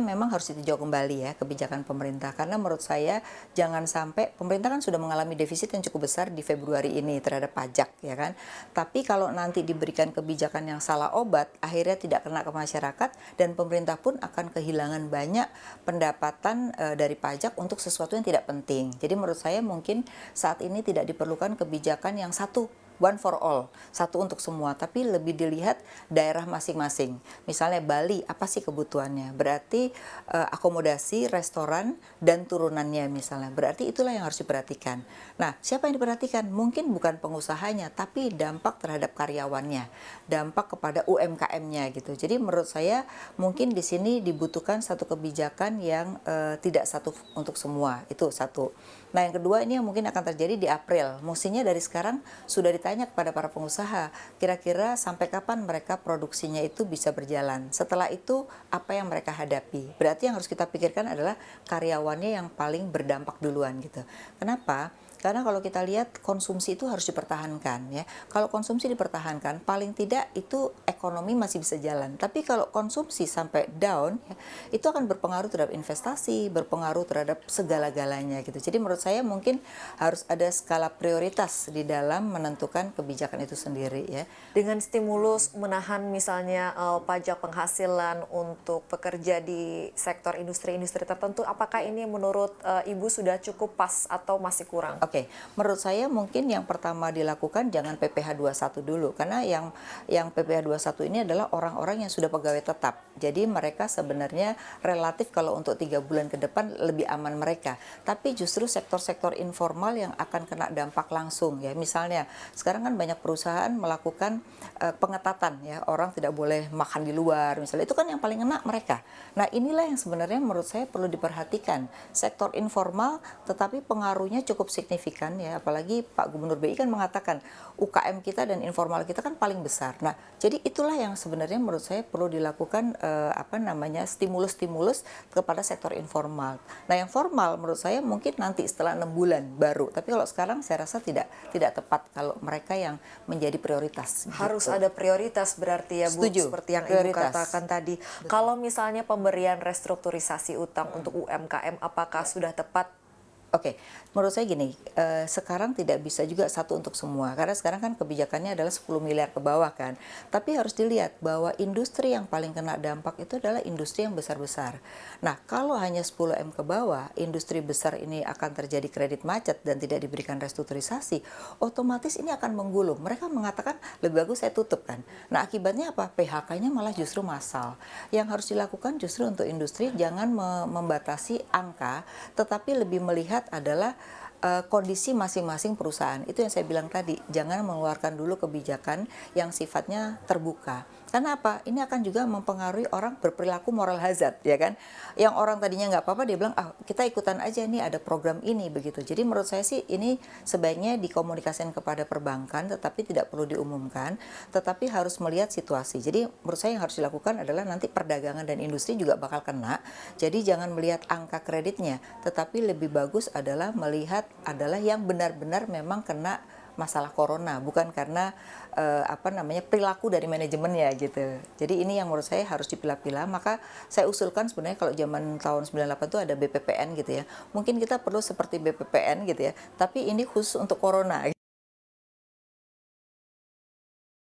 memang harus ditinjau kembali ya kebijakan pemerintah, karena menurut saya jangan sampai pemerintah kan sudah mengalami defisit yang cukup besar di Februari ini terhadap pajak ya kan. Tapi kalau nanti diberikan kebijakan yang salah obat, akhirnya tidak kena ke masyarakat dan pemerintah pun akan kehilangan banyak pendapatan dari pajak untuk sesuatu yang tidak penting. Jadi menurut saya mungkin saat ini tidak diperlukan kebijakan yang satu one for all, satu untuk semua, tapi lebih dilihat daerah masing-masing. Misalnya Bali, apa sih kebutuhannya? Berarti akomodasi, restoran, dan turunannya misalnya. Berarti itulah yang harus diperhatikan. Nah, siapa yang diperhatikan? Mungkin bukan pengusahanya, tapi dampak terhadap karyawannya, dampak kepada UMKM-nya gitu. Jadi menurut saya mungkin di sini dibutuhkan satu kebijakan yang tidak satu untuk semua, itu satu. Nah, yang kedua ini yang mungkin akan terjadi di April. Mestinya dari sekarang sudah ditanya kepada para pengusaha, kira-kira sampai kapan mereka produksinya itu bisa berjalan. Setelah itu, apa yang mereka hadapi. Berarti yang harus kita pikirkan adalah karyawannya yang paling berdampak duluan gitu. Kenapa? Karena kalau kita lihat konsumsi itu harus dipertahankan ya. Kalau konsumsi dipertahankan, paling tidak itu ekonomi masih bisa jalan. Tapi kalau konsumsi sampai down, ya, itu akan berpengaruh terhadap investasi, berpengaruh terhadap segala-galanya gitu. Jadi menurut saya mungkin harus ada skala prioritas di dalam menentukan kebijakan itu sendiri ya. Dengan stimulus menahan misalnya pajak penghasilan untuk pekerja di sektor industri-industri tertentu, apakah ini menurut Ibu sudah cukup pas atau masih kurang? Oke, menurut saya mungkin yang pertama dilakukan jangan PPh 21 dulu, karena yang PPh 21 ini adalah orang-orang yang sudah pegawai tetap. Jadi mereka sebenarnya relatif kalau untuk 3 bulan ke depan lebih aman mereka. Tapi justru sektor-sektor informal yang akan kena dampak langsung ya. Misalnya sekarang kan banyak perusahaan melakukan pengetatan ya, orang tidak boleh makan di luar misalnya. Itu kan yang paling kena mereka. Nah, inilah yang sebenarnya menurut saya perlu diperhatikan. Sektor informal tetapi pengaruhnya cukup signifikan ya, apalagi Pak Gubernur BI kan mengatakan UKM kita dan informal kita kan paling besar. Nah, jadi itulah yang sebenarnya menurut saya perlu dilakukan stimulus-stimulus kepada sektor informal. Nah, yang formal menurut saya mungkin nanti setelah 6 bulan baru. Tapi kalau sekarang saya rasa tidak tepat kalau mereka yang menjadi prioritas. Harus gitu. ada prioritas berarti ya Bu, Setuju. seperti yang Prioritas. Ibu katakan tadi. Kalau misalnya pemberian restrukturisasi utang untuk UMKM, apakah sudah tepat? Oke, menurut saya gini, sekarang tidak bisa juga satu untuk semua, karena sekarang kan kebijakannya adalah 10 miliar ke bawah kan. Tapi harus dilihat bahwa industri yang paling kena dampak itu adalah industri yang besar-besar. Nah, kalau hanya 10 M ke bawah, industri besar ini akan terjadi kredit macet dan tidak diberikan restrukturisasi, otomatis ini akan menggulung. Mereka mengatakan lebih bagus saya tutup kan. Nah, akibatnya apa? PHK-nya malah justru massal. Yang harus dilakukan justru untuk industri jangan membatasi angka, tetapi lebih melihat adalah kondisi masing-masing perusahaan. Itu yang saya bilang tadi, jangan mengeluarkan dulu kebijakan yang sifatnya terbuka. Karena apa? Ini akan juga mempengaruhi orang berperilaku moral hazard, ya kan? Yang orang tadinya nggak apa-apa, dia bilang, kita ikutan aja nih, ada program ini, begitu. Jadi menurut saya sih ini sebaiknya dikomunikasikan kepada perbankan, tetapi tidak perlu diumumkan, tetapi harus melihat situasi. Jadi menurut saya yang harus dilakukan adalah nanti perdagangan dan industri juga bakal kena. Jadi jangan melihat angka kreditnya, tetapi lebih bagus adalah melihat adalah yang benar-benar memang kena masalah corona, bukan karena perilaku dari manajemennya gitu. Jadi ini yang menurut saya harus dipilah-pilah. Maka saya usulkan sebenarnya kalau zaman tahun 98 itu ada BPPN gitu ya. Mungkin kita perlu seperti BPPN gitu ya, tapi ini khusus untuk corona.